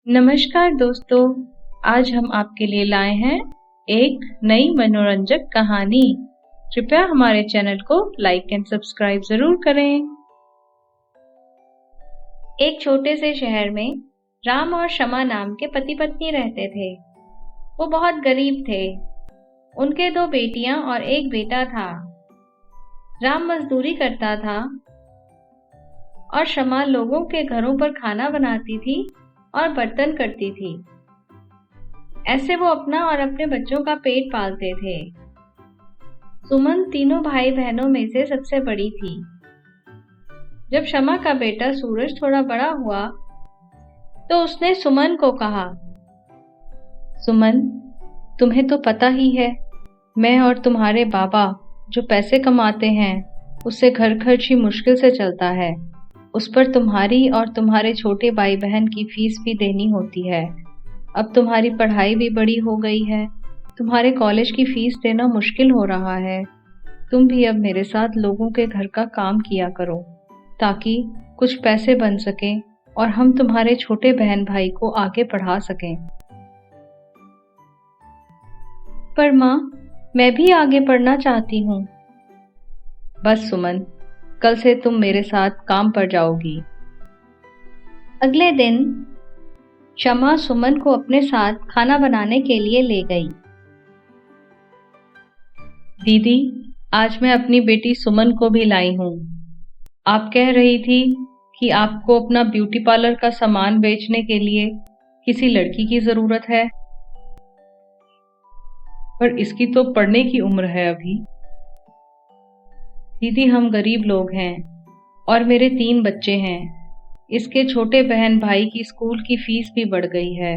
नमस्कार दोस्तों, आज हम आपके लिए लाए हैं एक नई मनोरंजक कहानी। कृपया हमारे चैनल को लाइक एंड सब्सक्राइब जरूर करें। एक छोटे से शहर में राम और शमा नाम के पति पत्नी रहते थे। वो बहुत गरीब थे। उनके 2 बेटियां और 1 बेटा था। राम मजदूरी करता था और शमा लोगों के घरों पर खाना बनाती थी और बर्तन करती थी। ऐसे वो अपना और अपने बच्चों का पेट पालते थे। सुमन तीनों भाई बहनों में से सबसे बड़ी थी। जब शमा का बेटा सूरज थोड़ा बड़ा हुआ तो उसने सुमन को कहा, सुमन, तुम्हें तो पता ही है, मैं और तुम्हारे बाबा जो पैसे कमाते हैं उससे घर खर्च ही मुश्किल से चलता है। उस पर तुम्हारी और तुम्हारे छोटे भाई बहन की फीस भी देनी होती है। अब तुम्हारी पढ़ाई भी बड़ी हो गई है, तुम्हारे कॉलेज की फीस देना मुश्किल हो रहा है। तुम भी अब मेरे साथ लोगों के घर का काम किया करो ताकि कुछ पैसे बन सकें और हम तुम्हारे छोटे बहन भाई को आगे पढ़ा सकें। पर माँ, मैं भी आगे पढ़ना चाहती हूँ। बस सुमन, कल से तुम मेरे साथ काम पर जाओगी। अगले दिन शमा सुमन को अपने साथ खाना बनाने के लिए ले गई। दीदी, आज मैं अपनी बेटी सुमन को भी लाई हूँ। आप कह रही थी कि आपको अपना ब्यूटी पार्लर का सामान बेचने के लिए किसी लड़की की जरूरत है, पर इसकी तो पढ़ने की उम्र है अभी। दीदी, हम गरीब लोग हैं और मेरे 3 बच्चे हैं। इसके छोटे बहन भाई की स्कूल की फीस भी बढ़ गई है।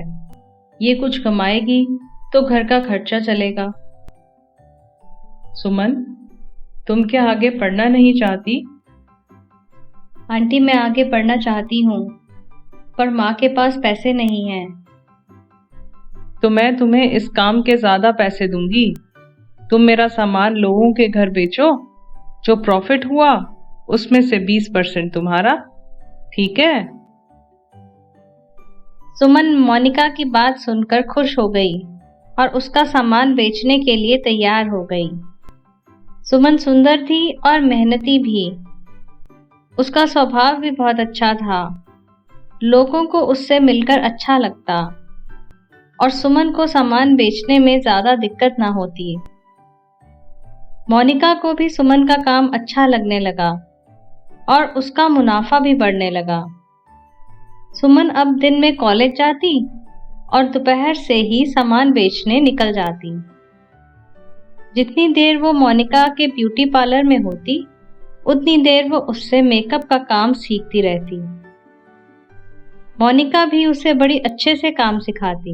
ये कुछ कमाएगी तो घर का खर्चा चलेगा। सुमन, तुम क्या आगे पढ़ना नहीं चाहती? आंटी, मैं आगे पढ़ना चाहती हूँ, पर माँ के पास पैसे नहीं हैं। तो मैं तुम्हें इस काम के ज्यादा पैसे दूंगी। तुम मेरा सामान लोगों के घर बेचो, जो प्रॉफिट हुआ उसमें से 20% तुम्हारा, ठीक है? सुमन मोनिका की बात सुनकर खुश हो गई और उसका सामान बेचने के लिए तैयार हो गई। सुमन सुंदर थी और मेहनती भी। उसका स्वभाव भी बहुत अच्छा था। लोगों को उससे मिलकर अच्छा लगता और सुमन को सामान बेचने में ज्यादा दिक्कत ना होती। मोनिका को भी सुमन का काम अच्छा लगने लगा और उसका मुनाफा भी बढ़ने लगा। सुमन अब दिन में कॉलेज जाती और दोपहर से ही सामान बेचने निकल जाती। जितनी देर वो मोनिका के ब्यूटी पार्लर में होती, उतनी देर वो उससे मेकअप का काम सीखती रहती। मोनिका भी उसे बड़ी अच्छे से काम सिखाती।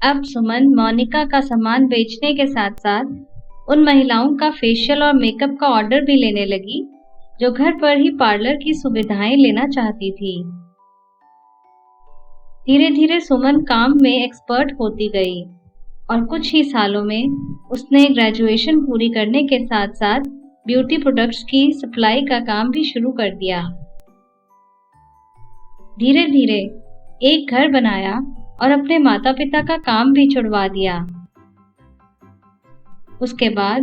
अब सुमन मोनिका का सामान बेचने के साथ साथ उन महिलाओं का फेशियल और मेकअप का ऑर्डर भी लेने लगी जो घर पर ही पार्लर की सुविधाएं लेना चाहती थी। धीरे धीरे सुमन काम में एक्सपर्ट होती गई और कुछ ही सालों में उसने ग्रेजुएशन पूरी करने के साथ साथ ब्यूटी प्रोडक्ट्स की सप्लाई का काम भी शुरू कर दिया। धीरे धीरे एक घर बनाया और अपने माता पिता का काम भी छुड़वा दिया। उसके बाद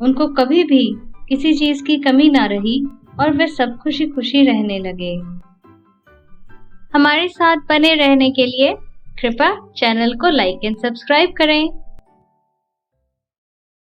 उनको कभी भी किसी चीज की कमी ना रही और वे सब खुशी खुशी रहने लगे। हमारे साथ बने रहने के लिए कृपया चैनल को लाइक एंड सब्सक्राइब करें।